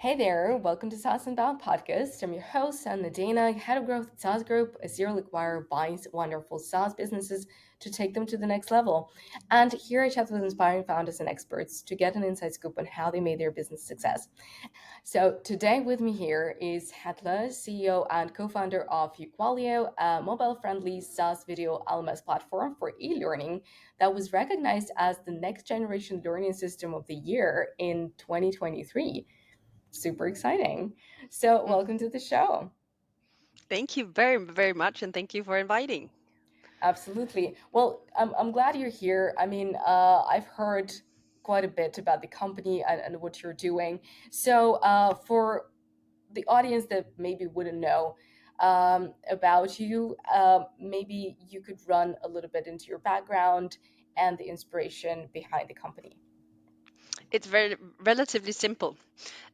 Hey there, welcome to saas.unbound podcast. I'm your host, I'm Nadeina, head of growth at SaaS Group, a serial acquirer buying wonderful SaaS businesses to take them to the next level. And here I chat with inspiring founders and experts to get an inside scoop on how they made their business success. So today with me here is Hatla, CEO and co-founder of uQualio, a mobile-friendly SaaS video LMS platform for e-learning that was recognized as the next generation learning system of the year in 2023. Super exciting. So, Mhm. welcome to the show. Thank you very, very much, and thank you for inviting. Absolutely. Well, I'm glad you're here. I mean, I've heard quite a bit about the company and what you're doing. So, for the audience that maybe wouldn't know about you, maybe you could run a little bit into your background and the inspiration behind the company. It's very relatively simple.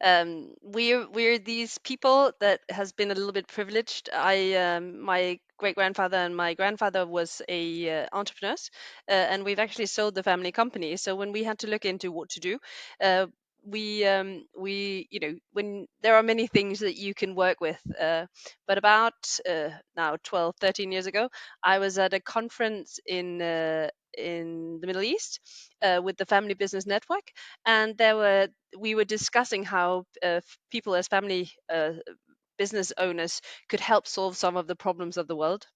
We're these people that has been a little bit privileged. My great grandfather and my grandfather was a entrepreneurs, and we've actually sold the family company. So when we had to look into what to do, uh, we when there are many things that you can work with, but about now 12, 13 years ago, I was at a conference in the Middle East with the Family Business Network, and we were discussing how people as family business owners could help solve some of the problems of the world.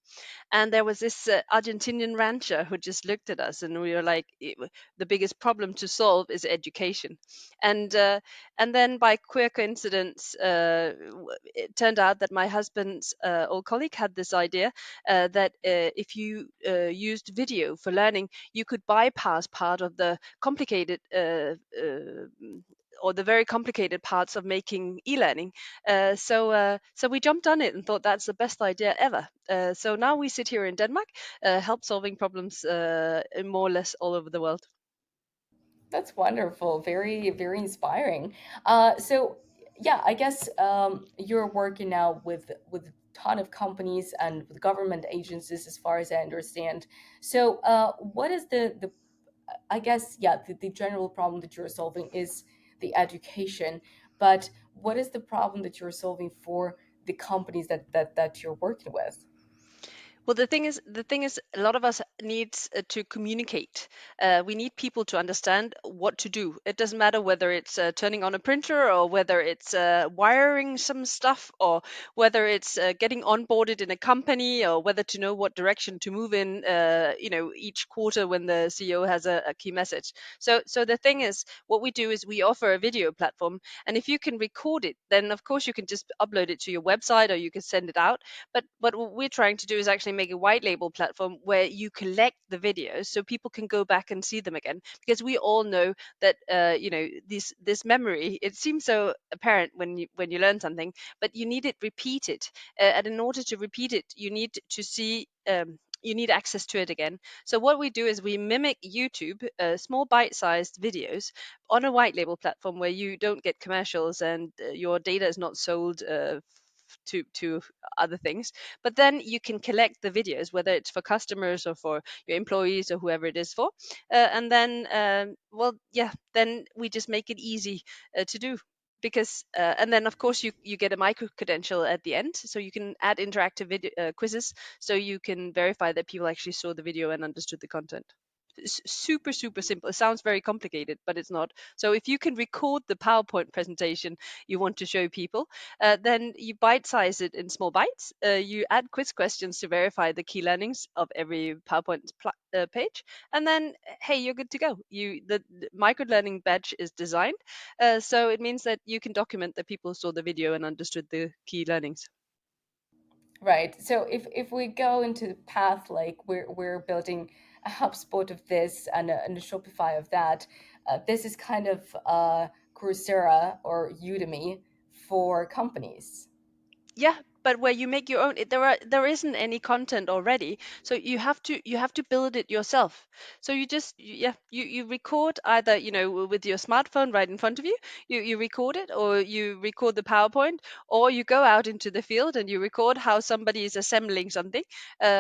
And there was this Argentinian rancher who just looked at us, and we were like, the biggest problem to solve is education." And and then by queer coincidence, it turned out that my husband's old colleague had this idea that if you used video for learning, you could bypass part of the complicated or the very complicated parts of making e-learning. So we jumped on it and thought that's the best idea ever. So now we sit here in Denmark, help solving problems in more or less all over the world. That's wonderful. Very, very inspiring. So, yeah, I guess you're working now with a ton of companies and with government agencies, as far as I understand. So, what is the I guess yeah, the general problem that you're solving is the education, but what is the problem that you're solving for the companies that you're working with? Well, the thing is, a lot of us needs to communicate. We need people to understand what to do. It doesn't matter whether it's turning on a printer, or whether it's wiring some stuff, or whether it's getting onboarded in a company, or whether to know what direction to move in. Each quarter when the CEO has a key message. So the thing is, what we do is we offer a video platform, and if you can record it, then of course you can just upload it to your website, or you can send it out. But what we're trying to do is actually make a white label platform where you collect the videos so people can go back and see them again, because we all know that this memory, it seems so apparent when you learn something, but you need it repeated, and in order to repeat it you need to see, you need access to it again. So what we do is we mimic YouTube, small bite-sized videos on a white label platform where you don't get commercials, and your data is not sold to other things. But then you can collect the videos, whether it's for customers or for your employees or whoever it is for, and then then we just make it easy to do. Because and then of course you get a micro credential at the end, so you can add interactive quizzes, so you can verify that people actually saw the video and understood the content. Super super simple. It sounds very complicated, but it's not. So if you can record the PowerPoint presentation you want to show people, then you bite size it in small bites. You add quiz questions to verify the key learnings of every PowerPoint page, and then hey, you're good to go. The micro learning badge is designed, so it means that you can document that people saw the video and understood the key learnings. Right. So if we go into the path, like we're building a HubSpot of this and a Shopify of that, this is kind of Coursera or Udemy for companies. Yeah, but where you make your own. There isn't any content already, so you have to build it yourself. So you just yeah you record either with your smartphone right in front of you. You record it, or you record the PowerPoint, or you go out into the field and you record how somebody is assembling something,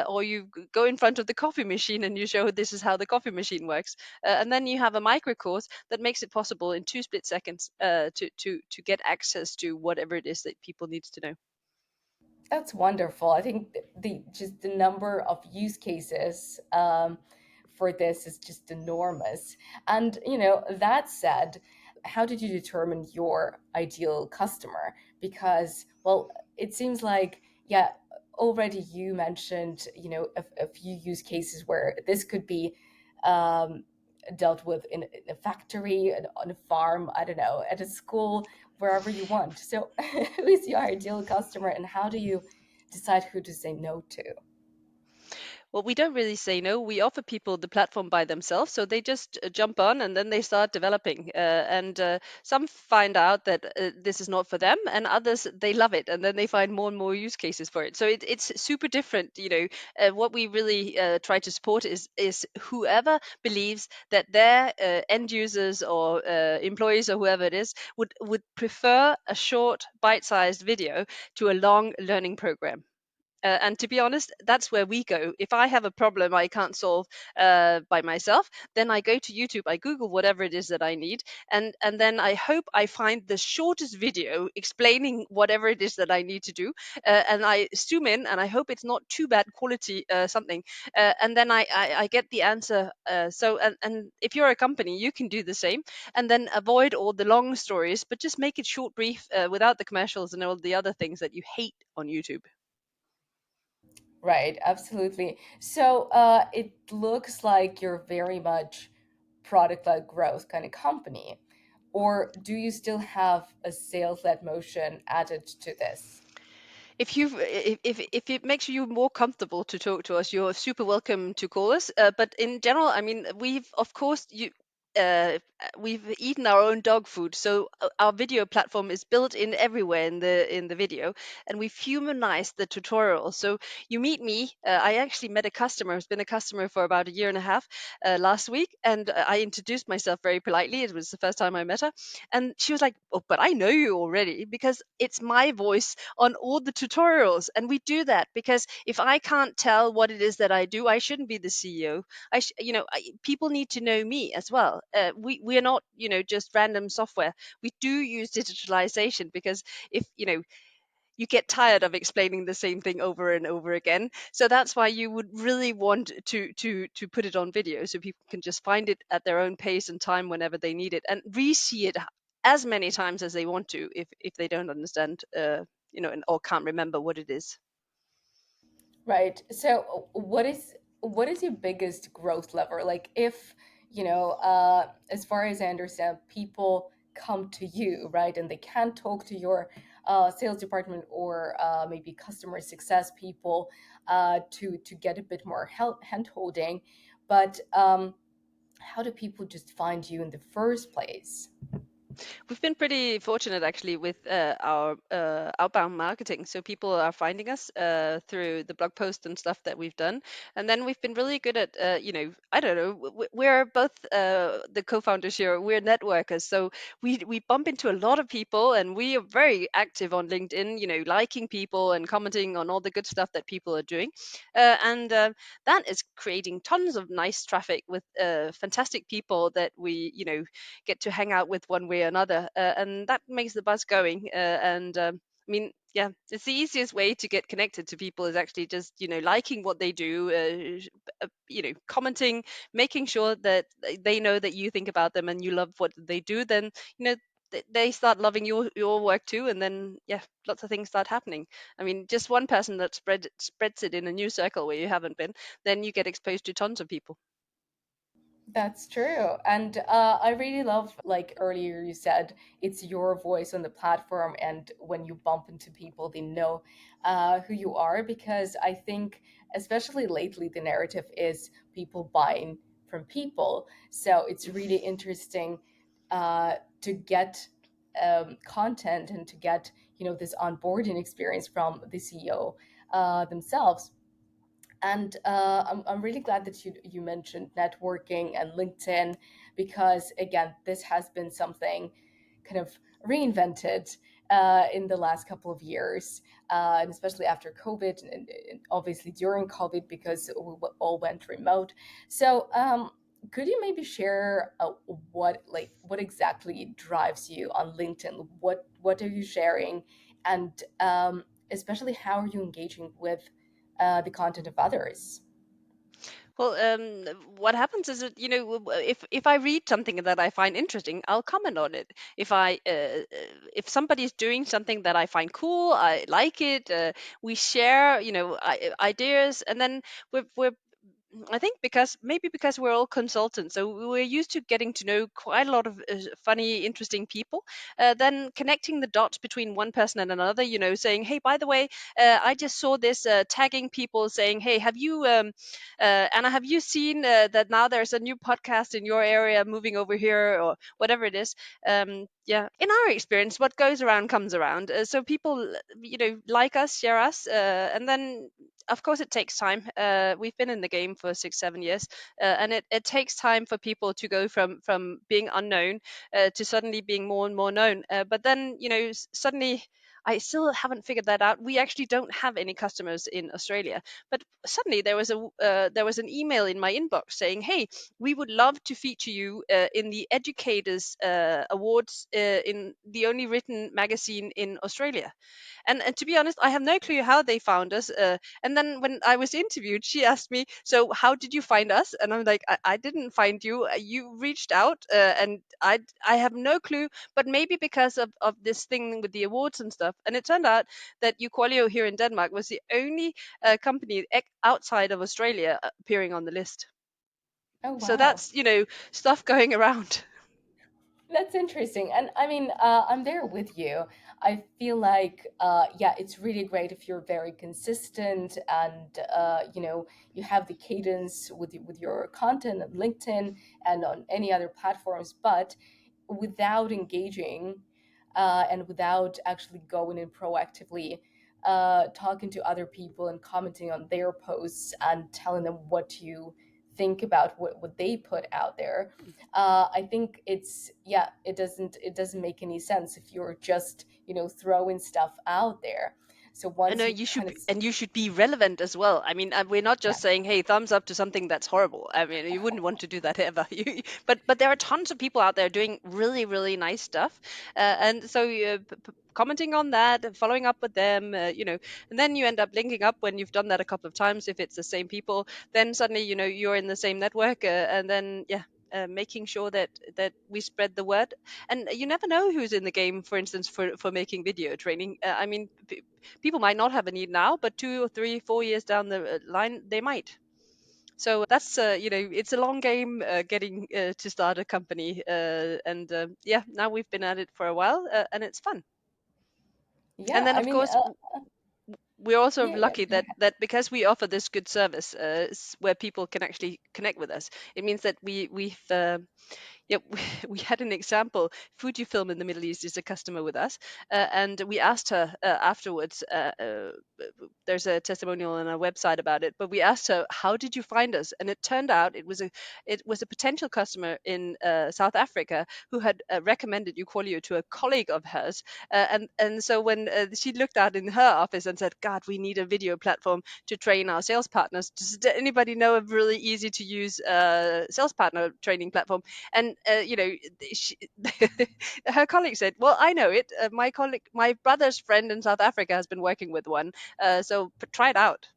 or you go in front of the coffee machine and you show this is how the coffee machine works, and then you have a micro course that makes it possible in 2 split seconds to get access to whatever it is that people need to know. That's wonderful. I think the just the number of use cases for this is just enormous. And that said, how did you determine your ideal customer? Because, well, it seems like, yeah, already you mentioned a few use cases where this could be um, dealt with in a factory, on a farm, I don't know, at a school, wherever you want. So, who is your ideal customer, and how do you decide who to say no to? Well, we don't really say no. We offer people the platform by themselves, so they just jump on and then they start developing. And some find out that this is not for them, and others they love it, and then they find more and more use cases for it. So it's super different. What we really try to support is whoever believes that their end users or employees or whoever it is would prefer a short bite-sized video to a long learning program. And to be honest, that's where we go. If I have a problem I can't solve by myself, then I go to YouTube, I Google whatever it is that I need, and then I hope I find the shortest video explaining whatever it is that I need to do, and I zoom in, and I hope it's not too bad quality something, and then I get the answer. And if you're a company, you can do the same, and then avoid all the long stories, but just make it short, brief, without the commercials and all the other things that you hate on YouTube. Right, absolutely. So it looks like you're very much product-led growth kind of company, or do you still have a sales-led motion added to this? If it makes you more comfortable to talk to us, you're super welcome to call us. But in general, I mean, we've eaten our own dog food, so our video platform is built in everywhere in the video, and we've humanized the tutorial. So you meet me. I actually met a customer who's been a customer for about a year and a half last week, and I introduced myself very politely. It was the first time I met her, and she was like, "Oh, but I know you already because it's my voice on all the tutorials." And we do that because if I can't tell what it is that I do, I shouldn't be the CEO. People need to know me as well. We are not just random software. We do use digitalization because if you get tired of explaining the same thing over and over again. So that's why you would really want to put it on video so people can just find it at their own pace and time whenever they need it, and re-see it as many times as they want to if they don't understand or can't remember what it is. Right. So what is your biggest growth lever? Like, if, as far as I understand, people come to you, right, and they can't talk to your sales department or maybe customer success people to get a bit more help, hand holding. But how do people just find you in the first place? We've been pretty fortunate actually with our outbound marketing. So people are finding us through the blog post and stuff that we've done. And then we've been really good at, I don't know, we're both the co-founders here, we're networkers. So we bump into a lot of people, and we are very active on LinkedIn, liking people and commenting on all the good stuff that people are doing. And that is creating tons of nice traffic with fantastic people that we, get to hang out with one way or another, and that makes the buzz going. And I mean, yeah, it's the easiest way to get connected to people is actually just liking what they do, commenting, making sure that they know that you think about them and you love what they do. Then they start loving your work too, and then yeah, lots of things start happening. I mean, just one person that spreads it in a new circle where you haven't been, then you get exposed to tons of people. That's true. And I really love, like earlier you said, it's your voice on the platform. And when you bump into people, they know who you are. Because I think, especially lately, the narrative is people buying from people. So it's really interesting to get content and to get this onboarding experience from the CEO themselves. And I'm really glad that you mentioned networking and LinkedIn, because again, this has been something kind of reinvented in the last couple of years, and especially after COVID, and obviously during COVID, because we all went remote. So, could you maybe share what exactly drives you on LinkedIn? What are you sharing, and especially how are you engaging with the content of others? Well, what happens is that, if I read something that I find interesting, I'll comment on it. If somebody's doing something that I find cool, I like it. We share, ideas, and then we're I think because we're all consultants, so we're used to getting to know quite a lot of funny, interesting people. Then connecting the dots between one person and another, saying, "Hey, by the way, I just saw this tagging people saying, hey, have you, Anna, have you seen that now there's a new podcast in your area moving over here, or whatever it is." Yeah, in our experience, what goes around comes around. So people, like us, share us, and then of course it takes time. We've been in the game for 6 7 years, and it takes time for people to go from being unknown to suddenly being more and more known. But then, suddenly I still haven't figured that out. We actually don't have any customers in Australia, but suddenly there was an email in my inbox saying, "Hey, we would love to feature you in the Educators Awards in the only written magazine in Australia." And to be honest, I have no clue how they found us. And then when I was interviewed, she asked me, "So how did you find us?" And I'm like, I didn't find you. You reached out, and I have no clue, but maybe because of this thing with the awards and stuff." And it turned out that uQualio here in Denmark was the only company outside of Australia appearing on the list. Oh, So wow. that's, stuff going around. That's interesting. And I mean, I'm there with you. I feel like, yeah, it's really great if you're very consistent and, you have the cadence with your content on LinkedIn and on any other platforms, but without engaging and without actually going and proactively talking to other people and commenting on their posts and telling them what you think about what they put out there. I think it doesn't make any sense if you're just throwing stuff out there. So I know once you you should kind of be, and you should be relevant as well. I mean, we're not yeah, just saying, "Hey, thumbs up to something that's horrible." I mean, you wouldn't want to do that ever. But there are tons of people out there doing really, really nice stuff, and so commenting on that and following up with them, and then you end up linking up when you've done that a couple of times. If it's the same people, then suddenly you're in the same network, and then yeah. Making sure that we spread the word, and you never know who's in the game. For instance, for making video training, I mean, people might not have a need now, but 2 or 3 4 years down the line they might. So that's it's a long game, getting to start a company, and yeah, now we've been at it for a while, and it's fun. And yeah, then I of mean, course we're also yeah, yeah, lucky go that ahead. because we offer this good service, where people can actually connect with us. It means that we've yeah, we had an example. Fujifilm in the Middle East is a customer with us, and we asked her afterwards. There's a testimonial on our website about it, but we asked her, "How did you find us?" And it turned out it was a potential customer in South Africa who had recommended uQualio to a colleague of hers, and so when she looked out in her office and said, "God, we need a video platform to train our sales partners. Does anybody know a really easy to use sales partner training platform?" And she, her colleague said, "Well, I know it. My brother's friend in South Africa has been working with one, so try it out."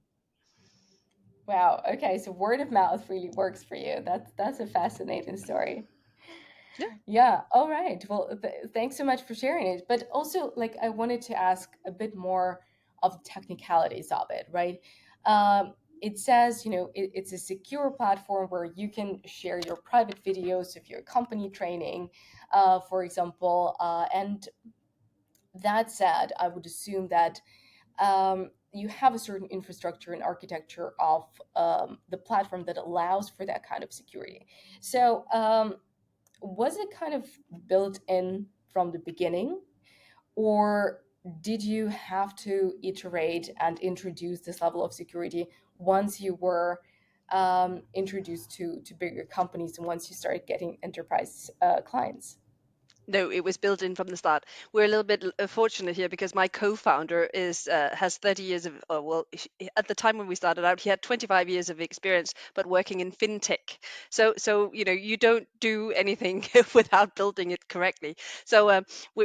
Wow. Okay, so word of mouth really works for you. That's a fascinating story. Yeah. Yeah. All right. Well, thanks so much for sharing it. But also, like, I wanted to ask a bit more of the technicalities of it, right? It says, it's a secure platform where you can share your private videos of your company training, for example. And that said, I would assume that you have a certain infrastructure and architecture of the platform that allows for that kind of security. So, was it kind of built in from the beginning, or did you have to iterate and introduce this level of security once you were introduced to bigger companies and once you started getting enterprise clients? No, it was built in from the start. We're a little bit fortunate here because my co-founder is has 30 years of at the time when we started out, he had 25 years of experience, but working in fintech. So you don't do anything without building it correctly. So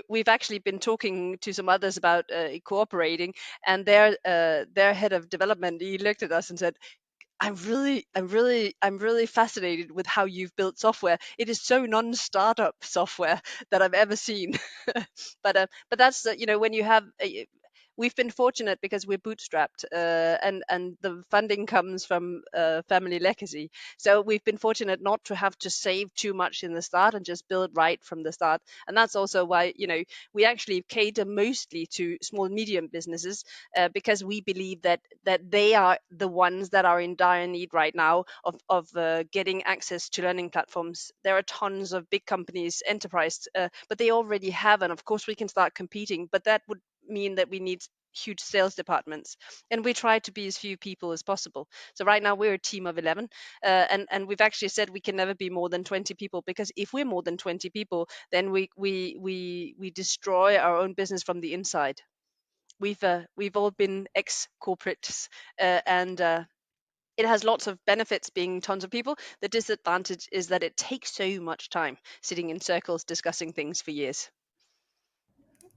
we've actually been talking to some others about cooperating, and their head of development, he looked at us and said, I'm really fascinated with how you've built software. It is so non-startup software that I've ever seen. But that's when you have we've been fortunate because we're bootstrapped, and the funding comes from family legacy. So we've been fortunate not to have to save too much in the start and just build right from the start. And that's also why we actually cater mostly to small medium businesses, because we believe that they are the ones that are in dire need right now of getting access to learning platforms. There are tons of big companies, enterprise, but they already have, and of course we can start competing. But that would mean that we need huge sales departments, and we try to be as few people as possible. So right now we're a team of 11, and we've actually said we can never be more than 20 people, because if we're more than 20 people, then we destroy our own business from the inside. We've all been ex corporates, and it has lots of benefits being tons of people. The disadvantage is that it takes so much time sitting in circles discussing things for years.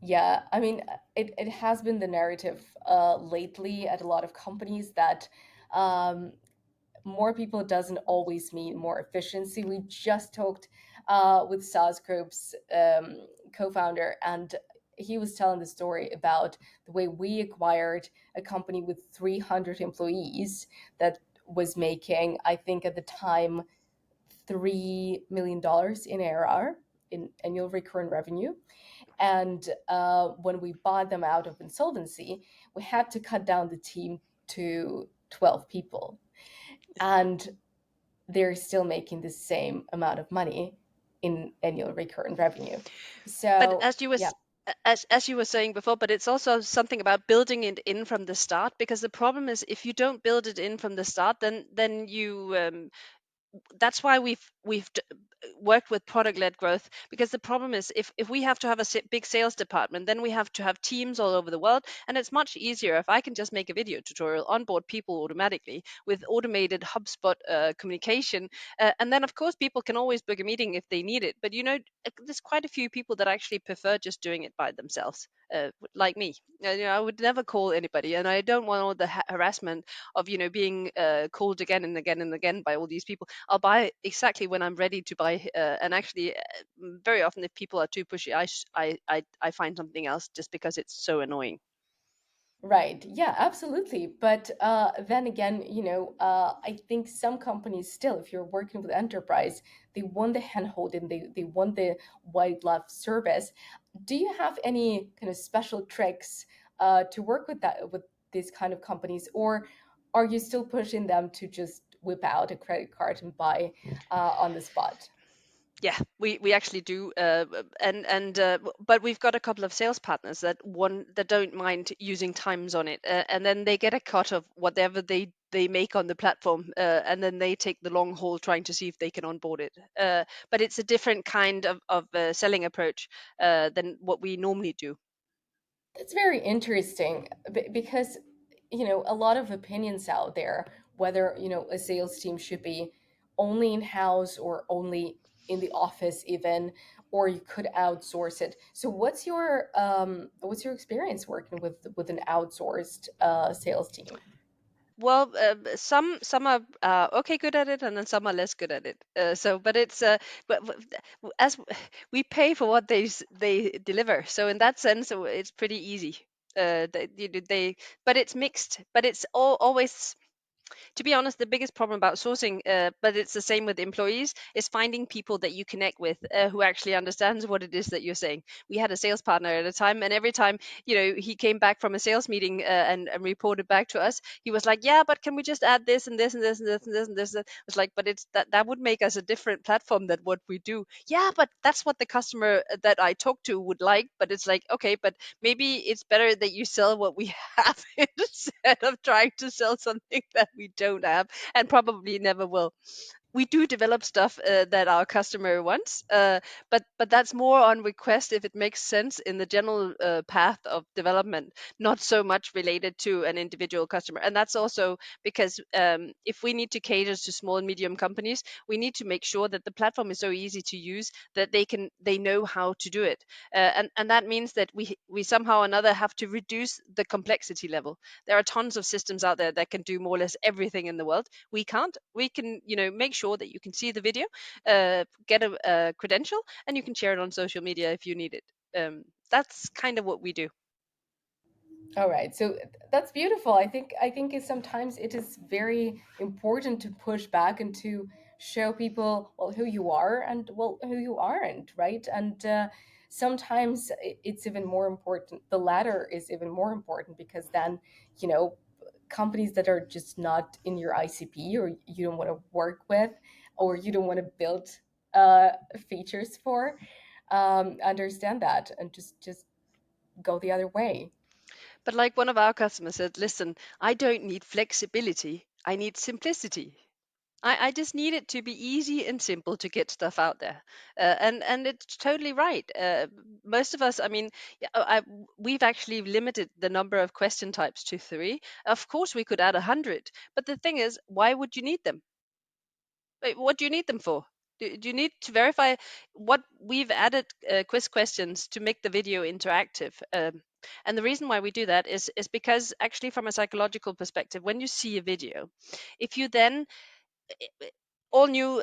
Yeah, I mean, it has been the narrative lately at a lot of companies that um, more people doesn't always mean more efficiency. We just talked with saas.group's co-founder, and he was telling the story about the way we acquired a company with 300 employees that was making, I think at the time, $3 million in ARR, in annual recurring revenue. And when we bought them out of insolvency, we had to cut down the team to 12 people. And they're still making the same amount of money in annual recurring revenue. But So, yeah, as you were saying before, but it's also something about building it in from the start, because the problem is if you don't build it in from the start, then you that's why we've worked with product led growth, because the problem is if we have to have a big sales department, then we have to have teams all over the world, and it's much easier if I can just make a video tutorial, onboard people automatically with automated HubSpot communication, and then of course people can always book a meeting if they need it. But there's quite a few people that actually prefer just doing it by themselves, like me. I would never call anybody, and I don't want all the harassment of being called again and again and again by all these people. I'll buy exactly when I'm ready to buy, and actually, very often if people are too pushy, I find something else just because it's so annoying. right. Yeah, absolutely. But then again, I think some companies still, if you're working with enterprise, they want the handholding, they want the white glove service. Do you have any kind of special tricks to work with that with these kind of companies, or are you still pushing them to just whip out a credit card and buy on the spot? Yeah, we actually do, but we've got a couple of sales partners that don't mind using times on it, and then they get a cut of whatever they make on the platform, and then they take the long haul trying to see if they can onboard it. But it's a different kind of selling approach than what we normally do. That's very interesting because, a lot of opinions out there whether, a sales team should be only in house or only in the office even, or you could outsource it. So what's your experience working with an outsourced sales team? Well, some are okay good at it, and then some are less good at it. But it's as we pay for what they deliver, so in that sense, it's pretty easy. But it's mixed. But it's always. To be honest, the biggest problem about sourcing, but it's the same with employees, is finding people that you connect with, who actually understands what it is that you're saying. We had a sales partner at a time, and every time, he came back from a sales meeting, and reported back to us, he was like, "Yeah, but can we just add this and this and this and this and this and this?" I was like, "But it's that would make us a different platform than what we do." Yeah, but that's what the customer that I talk to would like. But it's like, okay, but maybe it's better that you sell what we have instead of trying to sell something that we don't have and probably never will. We do develop stuff that our customer wants, but that's more on request if it makes sense in the general path of development, not so much related to an individual customer. And that's also because, if we need to cater to small and medium companies, we need to make sure that the platform is so easy to use that they know how to do it, and that means that we somehow or another have to reduce the complexity level. There are tons of systems out there that can do more or less everything in the world. We can't. We can, make sure that you can see the video, get a credential, and you can share it on social media if you need it. That's kind of what we do. All right, so that's beautiful. I think sometimes it is very important to push back and to show people, well, who you are and, well, who you aren't, right? And sometimes it's even more important. The latter is even more important because then, you know, companies that are just not in your ICP, or you don't want to work with, or you don't want to build features for, understand that and just go the other way. But like one of our customers said, listen, I don't need flexibility. I need simplicity. I just need it to be easy and simple to get stuff out there, and it's totally right. Most of us, I mean, yeah, we've actually limited the number of question types to three. Of course, we could add 100, but the thing is, why would you need them? What do you need them for? Do you need to verify what we've added quiz questions to make the video interactive? And the reason why we do that is because actually, from a psychological perspective, when you see a video, if you then all new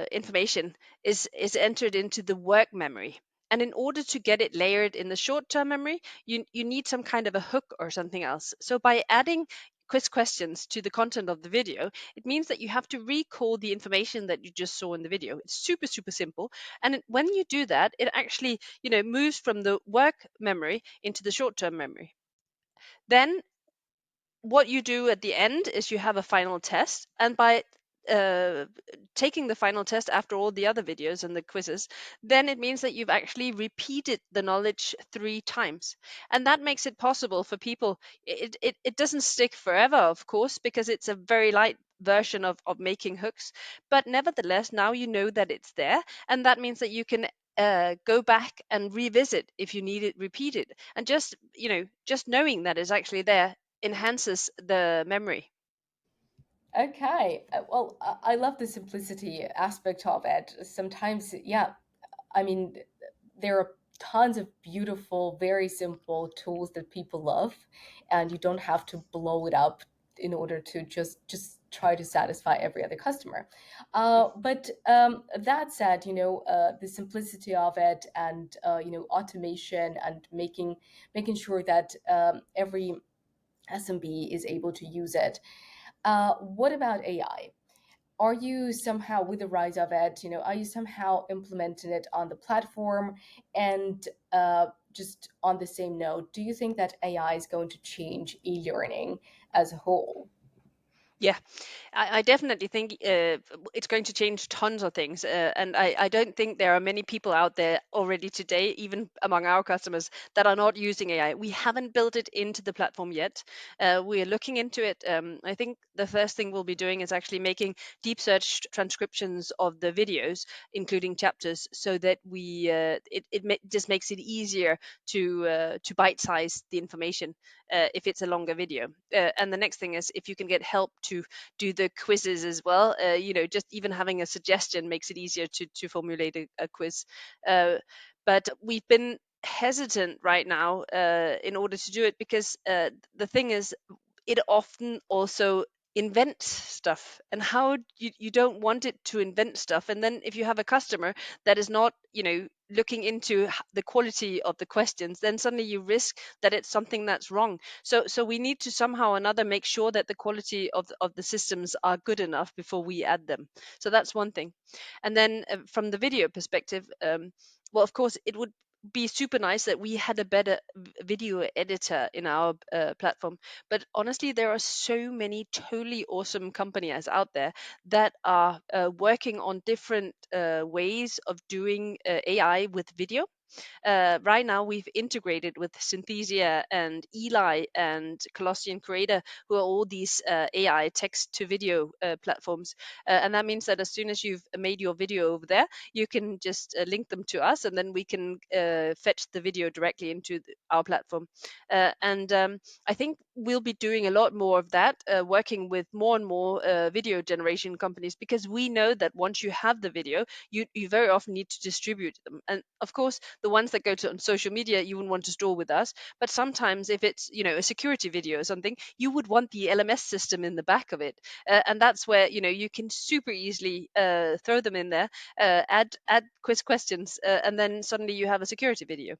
information is entered into the work memory, and in order to get it layered in the short term memory, you need some kind of a hook or something else. So by adding quiz questions to the content of the video, it means that you have to recall the information that you just saw in the video. It's super super simple, and when you do that, it actually moves from the work memory into the short term memory. Then what you do at the end is you have a final test, and by uh, taking the final test after all the other videos and the quizzes, then it means that you've actually repeated the knowledge 3 times, and that makes it possible for people. It doesn't stick forever, of course, because it's a very light version of making hooks, but nevertheless, now you know that it's there, and that means that you can go back and revisit if you need it repeated, and just knowing that it's actually there enhances the memory. Okay. Well, I love the simplicity aspect of it. Sometimes, yeah, I mean, there are tons of beautiful, very simple tools that people love, and you don't have to blow it up in order to just try to satisfy every other customer. But that said, the simplicity of it, and automation, and making sure that every SMB is able to use it. What about AI? Are you somehow, with the rise of it, are you somehow implementing it on the platform? And just on the same note, do you think that AI is going to change e-learning as a whole? Yeah, I definitely think it's going to change tons of things. And I don't think there are many people out there already today, even among our customers, that are not using AI. We haven't built it into the platform yet. We are looking into it. I think the first thing we'll be doing is actually making deep search transcriptions of the videos, including chapters, so that just makes it easier to bite size the information if it's a longer video. And the next thing is if you can get help to do the quizzes as well. Just even having a suggestion makes it easier to formulate a quiz. But we've been hesitant right now in order to do it because the thing is, it often also invent stuff, and how you don't want it to invent stuff. And then if you have a customer that is not, looking into the quality of the questions, then suddenly you risk that it's something that's wrong. So we need to somehow or another make sure that the quality of the systems are good enough before we add them. So that's one thing. And then from the video perspective, well, of course, it would be super nice that we had a better video editor in our platform. But honestly, there are so many totally awesome companies out there that are working on different ways of doing AI with video. Right now, we've integrated with Synthesia and Eli and Colossian Creator, who are all these AI text to video platforms. And that means that as soon as you've made your video over there, you can just link them to us, and then we can fetch the video directly into our platform. And I think we'll be doing a lot more of that, working with more and more video generation companies, because we know that once you have the video, you very often need to distribute them. And of course, the ones that go to on social media, you wouldn't want to store with us. But sometimes if it's, a security video or something, you would want the LMS system in the back of it. And that's where, you can super easily throw them in there, add quiz questions, and then suddenly you have a security video.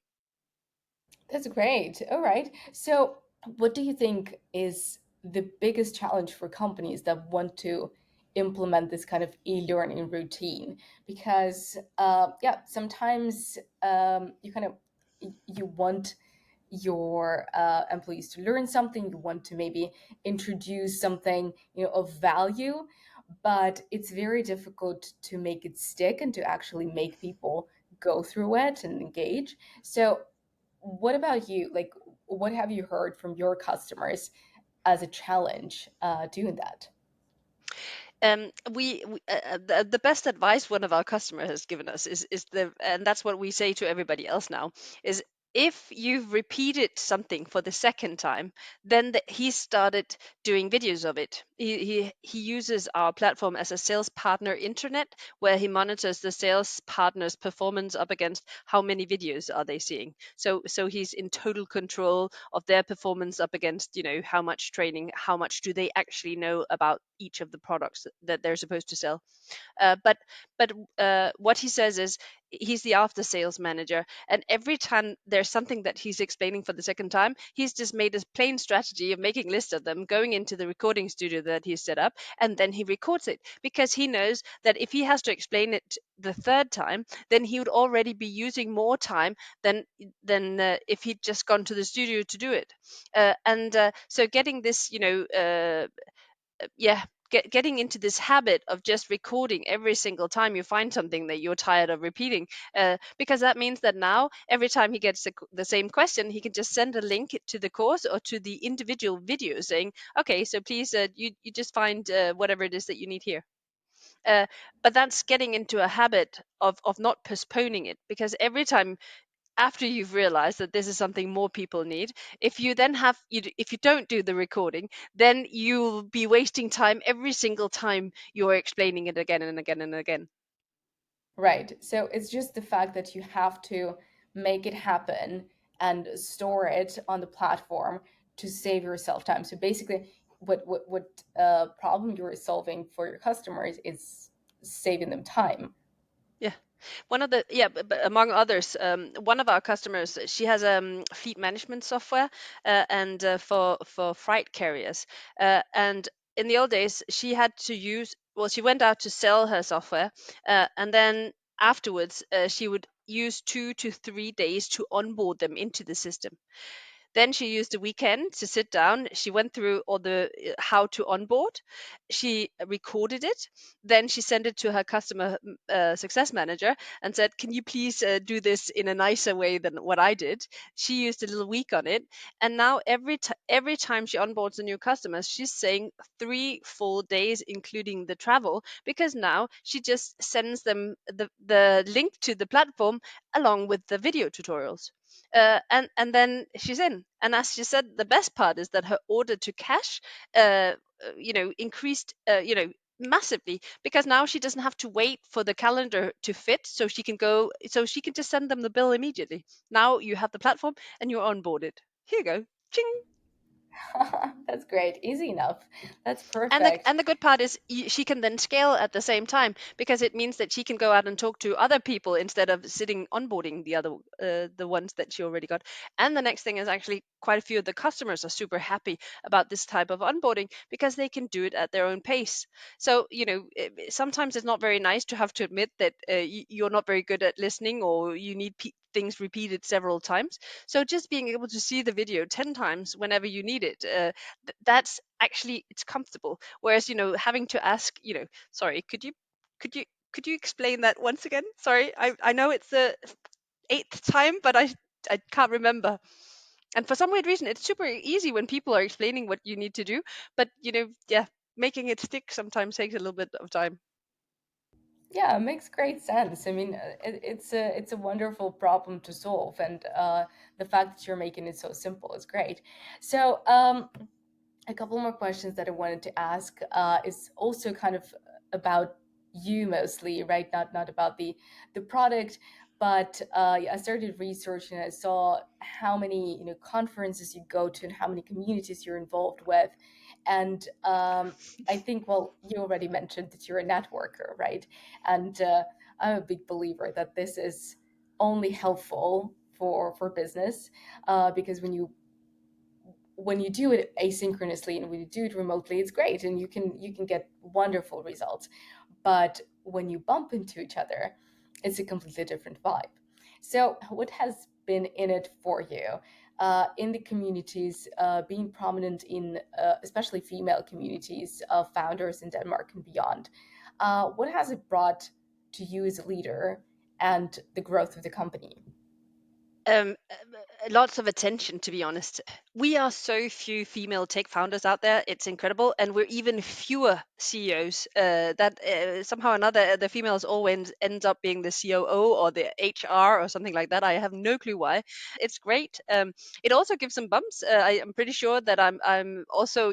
That's great. All right. So, what do you think is the biggest challenge for companies that want to implement this kind of e-learning routine? Because, yeah, sometimes you kind of you want your employees to learn something. You want to maybe introduce something, of value, but it's very difficult to make it stick and to actually make people go through it and engage. So what about you? Like, what have you heard from your customers as a challenge doing that? The best advice one of our customers has given us is the and that's what we say to everybody else now, is if you've repeated something for the second time, then he started doing videos of it. He uses our platform as a sales partner internet, where he monitors the sales partner's performance up against how many videos are they seeing. So he's in total control of their performance up against, how much training, how much do they actually know about each of the products that they're supposed to sell. But what he says is he's the after sales manager, and every time there's something that he's explaining for the second time, he's just made a plain strategy of making lists of them, going into the recording studio that he's set up, and then he records it, because he knows that if he has to explain it the third time, then he would already be using more time than if he'd just gone to the studio to do it. And so getting this, yeah, getting into this habit of just recording every single time you find something that you're tired of repeating, because that means that now every time he gets the same question, he can just send a link to the course or to the individual video saying, okay, so please, you just find whatever it is that you need here. uh, but that's getting into a habit of not postponing it, because every time after you've realized that this is something more people need, if you then if you don't do the recording, then you'll be wasting time every single time you're explaining it again and again and again. Right. So it's just the fact that you have to make it happen and store it on the platform to save yourself time. So basically, what problem you're solving for your customers is saving them time. Yeah. One of the yeah, but among others, one of our customers, she has fleet management software, and for freight carriers. And in the old days, she had to use well, she went out to sell her software, and then afterwards, she would use 2 to 3 days to onboard them into the system. Then she used the weekend to sit down. She went through all the how to onboard. She recorded it. Then she sent it to her customer success manager and said, "Can you please do this in a nicer way than what I did?" She used a little week on it, and now every time she onboards a new customer, she's saying 3 full days, including the travel, because now she just sends them the link to the platform along with the video tutorials. And then she's in. And as she said, the best part is that her order to cash, increased, massively, because now she doesn't have to wait for the calendar to fit, so she can just send them the bill immediately. Now you have the platform and you're onboarded. Here you go. Ching. That's great. Easy enough. That's And the perfect. and the good part is she can then scale at the same time, because it means that she can go out and talk to other people instead of sitting onboarding the ones that she already got. And the next thing is, actually quite a few of the customers are super happy about this type of onboarding because they can do it at their own pace. So sometimes it's not very nice to have to admit that you're not very good at listening, or you need things repeated several times. So just being able to see the video 10 times whenever you need it, that's actually, it's comfortable. Whereas having to ask, sorry, could you could you explain that once again? Sorry, I know it's the eighth time, but I can't remember. And for some weird reason, it's super easy when people are explaining what you need to do, but yeah, making it stick sometimes takes a little bit of time. Yeah, it makes great sense. I mean, it's a wonderful problem to solve, and the fact that you're making it so simple is great. So, a couple more questions that I wanted to ask is also kind of about you mostly, right? Not about the product, but I started researching and I saw how many conferences you go to and how many communities you're involved with, and I think, well, you already mentioned that you're a networker, right? And I'm a big believer that this is only helpful for business, because when you do it asynchronously and when you do it remotely, it's great and you can get wonderful results. But when you bump into each other, it's a completely different vibe. So what has been in it for you in the communities, being prominent in especially female communities of founders in Denmark and beyond? What has it brought to you as a leader and the growth of the company? Lots of attention, to be honest. We are so few female tech founders out there, it's incredible, and we're even fewer CEOs. That somehow or another, the females always ends up being the COO or the HR or something like that. I have no clue why. It's great. It also gives some bumps. I am pretty sure that I'm also,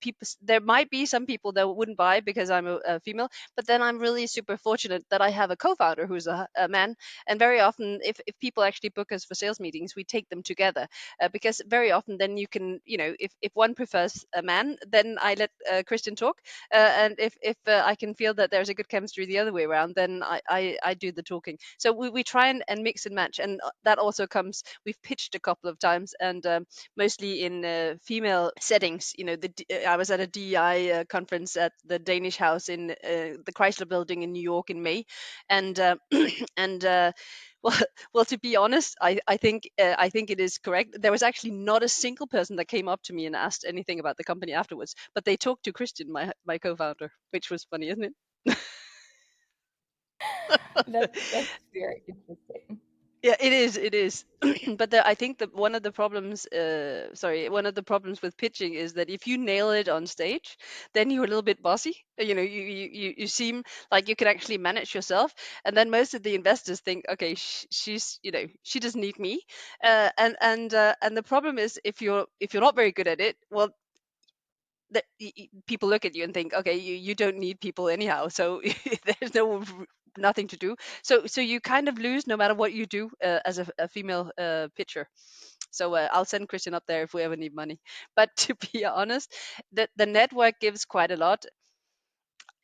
people, there might be some people that wouldn't buy because I'm a female, but then I'm really super fortunate that I have a co-founder who's a man. And very often, if people actually book us for sales meetings, we take them together, because very often then you can, if one prefers a man, then I let Christian talk, and if I can feel that there's a good chemistry the other way around, then I do the talking. So we try and mix and match, and that also comes, we've pitched a couple of times, and mostly in female settings. I was at a DEI conference at the Danish House in the Chrysler Building in New York in May, and and well, well, to be honest, I think it is correct. There was actually not a single person that came up to me and asked anything about the company afterwards, but they talked to Christian, my co-founder, which was funny, isn't it? That's very interesting. Yeah, it is. It is. But I think that one of the problems with pitching is that if you nail it on stage, then you're a little bit bossy. You seem like you can actually manage yourself, and then most of the investors think, okay, she's, she doesn't need me. And the problem is, if you're not very good at it, well, people look at you and think, okay, you don't need people anyhow, so there's nothing to do. So you kind of lose no matter what you do, as a female pitcher. So I'll send Christian up there if we ever need money. But to be honest, the network gives quite a lot.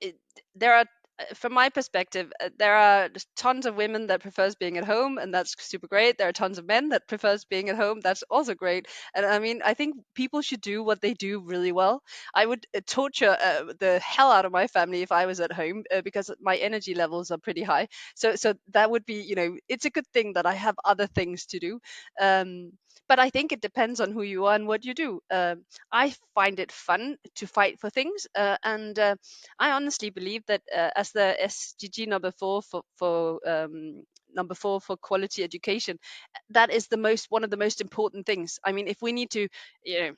it, there are From my perspective, there are just tons of women that prefers being at home, and that's super great. There are tons of men that prefers being at home, that's also great. And I mean, I think people should do what they do really well. I would torture the hell out of my family if I was at home, because my energy levels are pretty high. So that would be, it's a good thing that I have other things to do. um, but I think it depends on who you are and what you do. I find it fun to fight for things, and I honestly believe that, as the SDG number four for quality education, that is the most one of the most important things. I mean, if we need to, you know,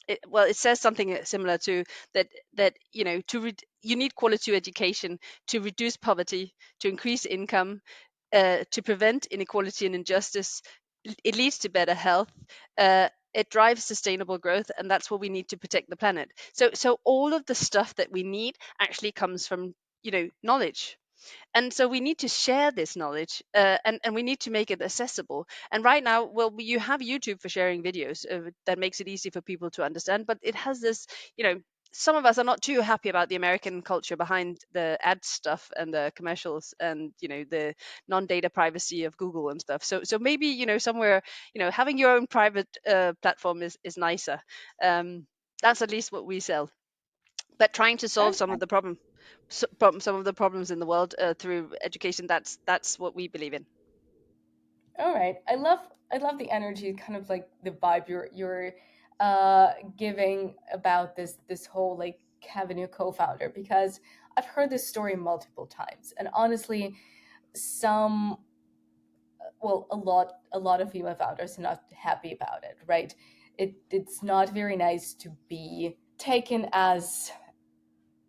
it says something similar to that you need quality education to reduce poverty, to increase income, to prevent inequality and injustice. It leads to better health. It drives sustainable growth, and that's what we need to protect the planet. So all of the stuff that we need actually comes from knowledge. And so we need to share this knowledge, and we need to make it accessible. And right now, well, you have YouTube for sharing videos, that makes it easy for people to understand, but it has this, you know, some of us are not too happy about the American culture behind the ad stuff and the commercials, and the non-data privacy of Google and stuff. So maybe, somewhere, having your own private platform is nicer. That's at least what we sell. But trying to solve some Okay. of the some of the problems in the world through education, that's what we believe in. All right. I love the energy, kind of like the vibe you're giving about this whole like Kevin, your co-founder, because I've heard this story multiple times, and honestly, some well, a lot of female founders are not happy about it, right? It's not very nice to be taken as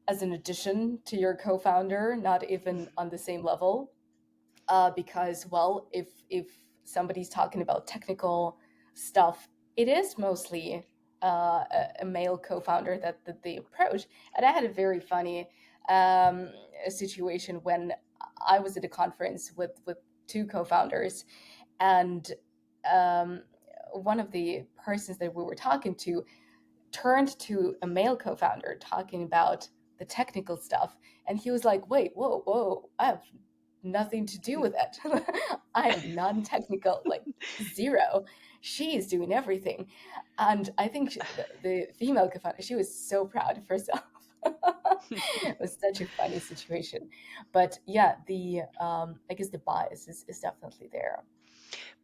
an addition to your co-founder, not even on the same level, because well, if somebody's talking about technical stuff, it is mostly a male co-founder that they approach. And I had a very funny um, situation when I was at a conference with two co-founders, and um, one of the persons that we were talking to turned to a male co-founder talking about the technical stuff, and he was like, wait, whoa, whoa, I have nothing to do with it. I am non-technical, like zero. She is doing everything. And I think the female co-founder, she was so proud of herself. It was such a funny situation. But yeah, the I guess the bias is definitely there.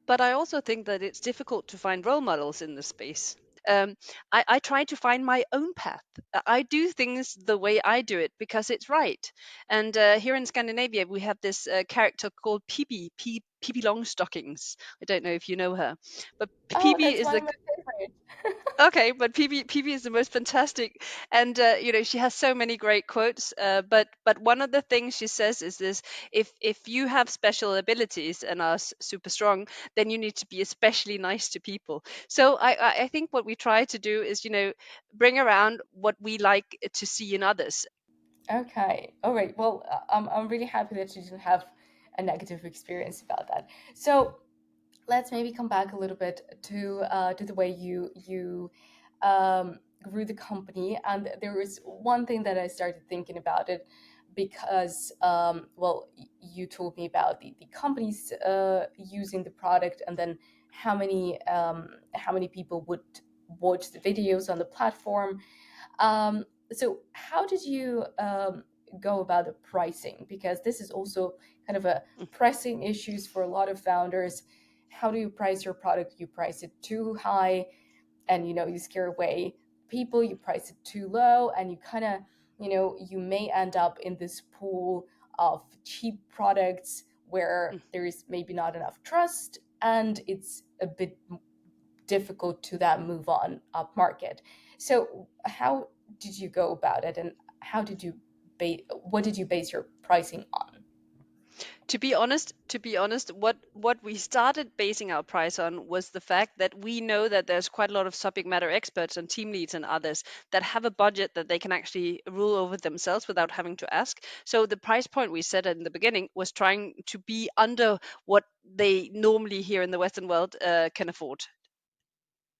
But I also think that it's difficult to find role models in this space. Um, I try to find my own path. I do things the way I do it because it's right. And here in Scandinavia, we have this character called Pippi, Pippi Longstockings. I don't know if you know her, but Oh, Pippi that's is one the of my favorites. Okay, but PB is the most fantastic, and she has so many great quotes. But one of the things she says is this: if you have special abilities and are super strong, then you need to be especially nice to people. So I think what we try to do is bring around what we like to see in others. Okay. All right. Well, I'm really happy that you didn't have a negative experience about that. So let's maybe come back a little bit to the way you grew the company. And there was one thing that I started thinking about it because well, you told me about the companies using the product, and then how many people would watch the videos on the platform. So how did you go about the pricing? Because this is also kind of a pressing issues for a lot of founders. How do you price your product? You price it too high, and you scare away people. You price it too low, and you kind of you may end up in this pool of cheap products where there is maybe not enough trust, and it's a bit difficult to then move on up market. So how did you go about it, and what did you base your pricing on? To be honest, what we started basing our price on was the fact that we know that there's quite a lot of subject matter experts and team leads and others that have a budget that they can actually rule over themselves without having to ask. So the price point we set in the beginning was trying to be under what they normally here in the Western world can afford,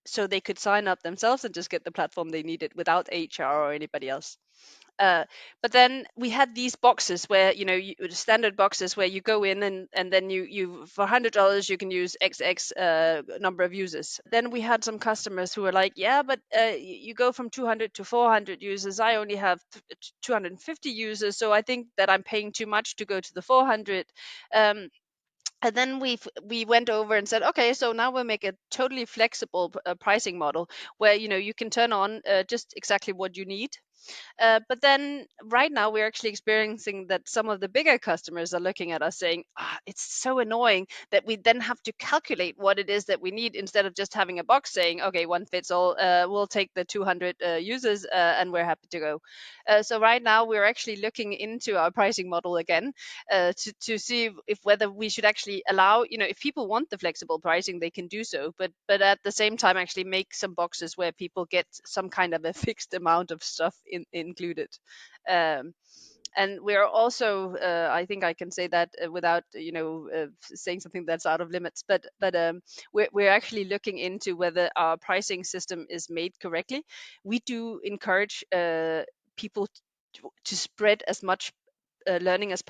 so they could sign up themselves and just get the platform they needed without HR or anybody else. Uh, but then we had these boxes where standard boxes where you go in, and then you for $100 you can use XX number of users. Then we had some customers who were like, yeah, but you go from 200 to 400 users. I only have 250 users, so I think that I'm paying too much to go to the 400. Um, and then we went over and said, okay, so now we'll make a totally flexible pricing model where you can turn on just exactly what you need. But then right now we're actually experiencing that some of the bigger customers are looking at us saying, it's so annoying that we then have to calculate what it is that we need instead of just having a box saying, okay, one fits all. We'll take the 200 users and we're happy to go. So right now we're actually looking into our pricing model again to see if whether we should actually allow, if people want the flexible pricing, they can do so, but at the same time actually make some boxes where people get some kind of a fixed amount of stuff included. Um, And we are also, I think I can say that without saying something that's out of limits, but we're actually looking into whether our pricing system is made correctly. We do encourage people to spread as much learning as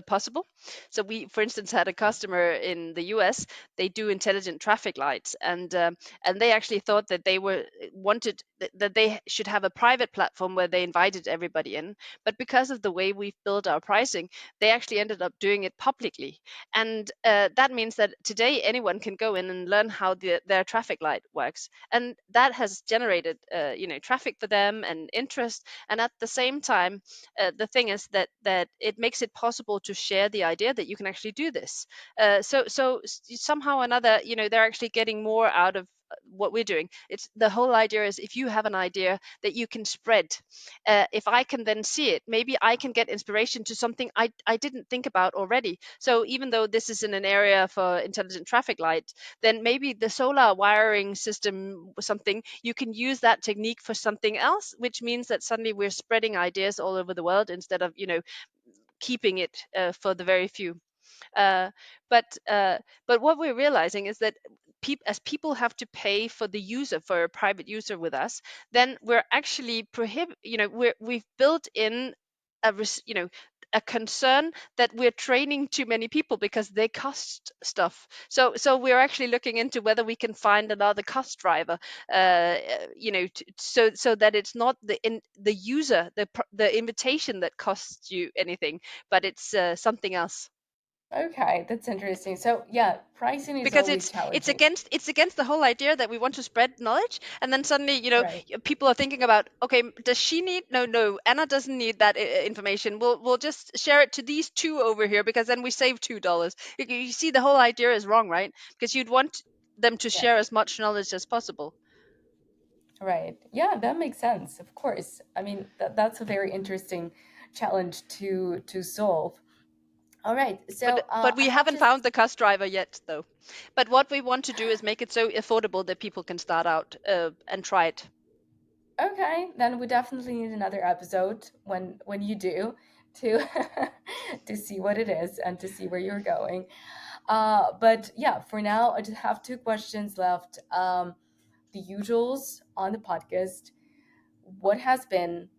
possible. So we, for instance, had a customer in the US. They do intelligent traffic lights, and they actually thought that they were wanted that they should have a private platform where they invited everybody in. But because of the way we've built our pricing, they actually ended up doing it publicly, and that means that today anyone can go in and learn how their traffic light works, and that has generated traffic for them and interest. And at the same time, the thing is that it makes it possible to share the idea that you can actually do this. Somehow or another, they're actually getting more out of what we're doing. It's the whole idea is, if you have an idea that you can spread, if I can then see it, maybe I can get inspiration to something I didn't think about already. So even though this is in an area for intelligent traffic light, then maybe the solar wiring system was something you can use that technique for something else, which means that suddenly we're spreading ideas all over the world instead of keeping it for the very few. uh, but what we're realizing is that as people have to pay for the user, for a private user with us, then we're actually we've built in a concern that we're training too many people because they cost stuff. So we're actually looking into whether we can find another cost driver, so that it's not the user, the invitation that costs you anything, but it's something else. Okay, that's interesting. So yeah, pricing is Because always it's challenging. against the whole idea that we want to spread knowledge, and then suddenly Right. people are thinking about, okay, does she need, no, Anna doesn't need that information, we'll just share it to these two over here, because then we save $2. You see, the whole idea is wrong, right? Because you'd want them to Yes. share as much knowledge as possible. Right. Yeah, that makes sense. Of course. I mean, that's a very interesting challenge to solve. All right. So But I we have haven't just found the cost driver yet, though. But what we want to do is make it so affordable that people can start out and try it. okay. Then we definitely need another episode when you do to to see what it is and to see where you're going. But yeah, for now, I just have two questions left. The usuals on the podcast. What has been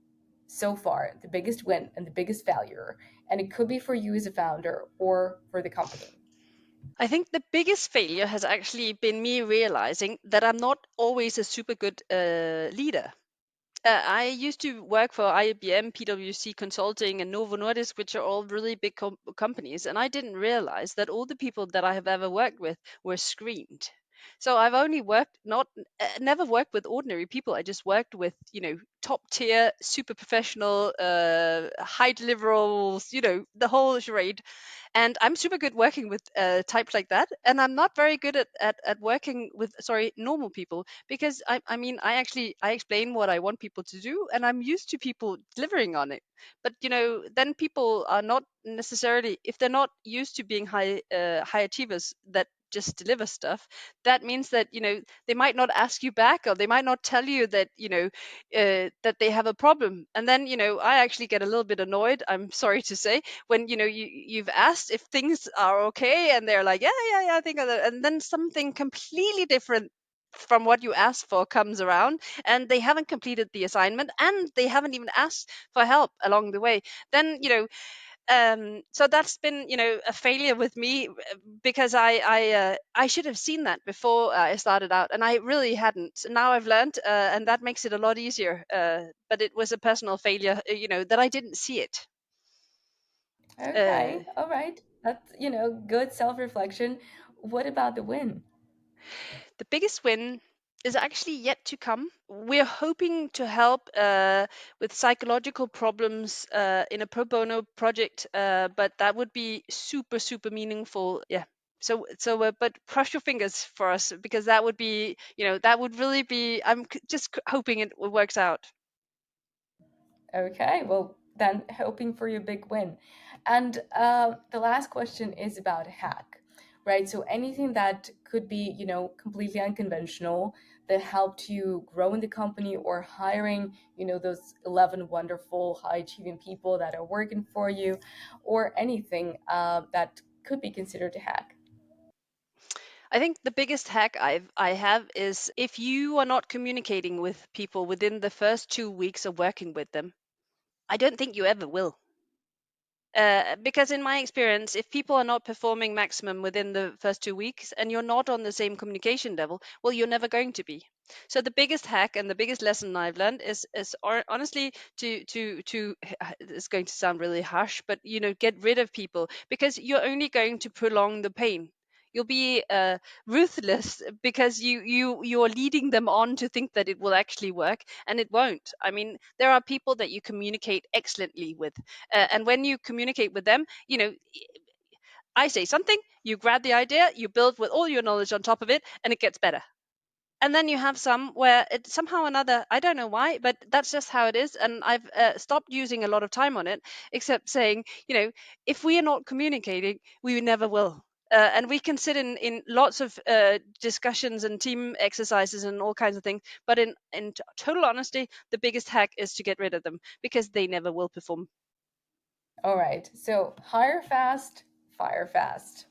so far the biggest win and the biggest failure? And it could be for you as a founder or for the company. I think the biggest failure has actually been me realizing that I'm not always a super good leader. I used to work for IBM, PwC Consulting, and Novo Nordisk, which are all really big companies, and I didn't realize that all the people that I have ever worked with were screened. So I've only worked not never worked with ordinary people. I just worked with top tier, super professional, high deliverables, the whole charade. And I'm super good working with types like that, and I'm not very good at working with, sorry, normal people, because I mean, I explain what I want people to do, and I'm used to people delivering on it. But then people are not necessarily, if they're not used to being high achievers that just deliver stuff, that means that they might not ask you back, or they might not tell you that that they have a problem. And then I actually get a little bit annoyed, I'm sorry to say, when you've asked if things are okay, and they're like, yeah, yeah, yeah, I think of that, and then something completely different from what you asked for comes around, and they haven't completed the assignment, and they haven't even asked for help along the way. Then so that's been a failure with me, because I should have seen that before I started out, and I really hadn't. Now I've learned, and that makes it a lot easier, but it was a personal failure, that I didn't see it. uh, Okay, all right. That's, good self-reflection. What about the win? The biggest win is actually yet to come. We're hoping to help with psychological problems in a pro bono project, but that would be super, super meaningful. Yeah. But cross your fingers for us, because that would be, that would really be. I'm just hoping it works out. Okay, well, then hoping for your big win. And the last question is about hack. right? So anything that could be, completely unconventional that helped you grow in the company, or hiring, those 11 wonderful high achieving people that are working for you, or anything that could be considered a hack. I think the biggest hack I have is if you are not communicating with people within the first 2 weeks of working with them, I don't think you ever will. Because in my experience, if people are not performing maximum within the first 2 weeks and you're not on the same communication level, well, you're never going to be. So the biggest hack and the biggest lesson I've learned is honestly to it's going to sound really harsh, but get rid of people, because you're only going to prolong the pain. You'll be ruthless because you're leading them on to think that it will actually work, and it won't. I mean, there are people that you communicate excellently with, and when you communicate with them, I say something, you grab the idea, you build with all your knowledge on top of it, and it gets better. And then you have some where it somehow or another, I don't know why, but that's just how it is. And I've stopped using a lot of time on it, except saying, if we are not communicating, we never will. And we can sit in lots of discussions and team exercises and all kinds of things. But in total honesty, the biggest hack is to get rid of them, because they never will perform. All right. So hire fast, fire fast.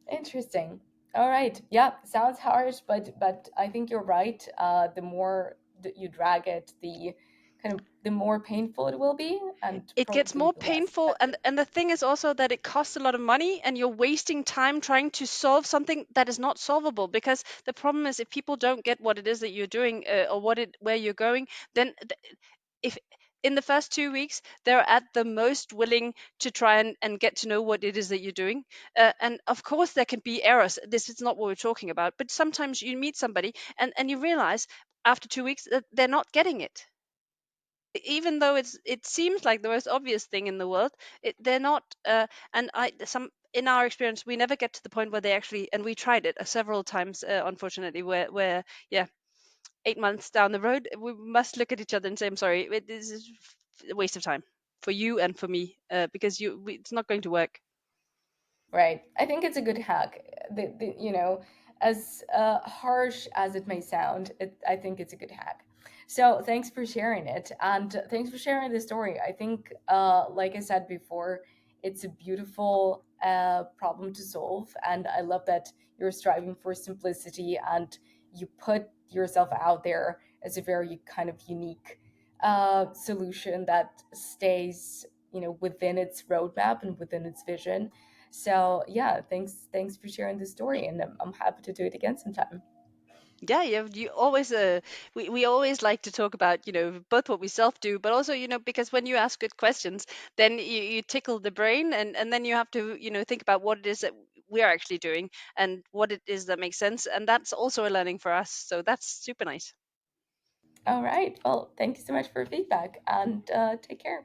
Interesting. All right. Yeah, sounds harsh, but I think you're right. The more that you drag it, the more painful it will be, and It gets probably more the less painful, and effective. the thing is also that it costs a lot of money, and you're wasting time trying to solve something that is not solvable. Because the problem is, if people don't get what it is that you're doing, or where you're going, then if in the first 2 weeks they're at the most willing to try and get to know what it is that you're doing, and of course there can be errors. This is not what we're talking about, but sometimes you meet somebody and you realize after 2 weeks that they're not getting it, even though it seems like the most obvious thing in the world. They're not, and I some in our experience, we never get to the point where they actually, and we tried it several times, unfortunately, where yeah, 8 months down the road we must look at each other and say, I'm sorry, this is a waste of time for you and for me, because it's not going to work. Right. I think it's a good hack. As harsh as it may sound, I think it's a good hack. So thanks for sharing it, and thanks for sharing the story. I think, like I said before, it's a beautiful problem to solve, and I love that you're striving for simplicity and you put yourself out there as a very kind of unique solution that stays, within its roadmap and within its vision. So yeah, thanks for sharing the story, and I'm happy to do it again sometime. Yeah, you always we always like to talk about, both what we self do, but also, because when you ask good questions, then you tickle the brain, and then you have to, think about what it is that we are actually doing and what it is that makes sense, and that's also a learning for us, so that's super nice. All right. Well, thank you so much for feedback, and take care.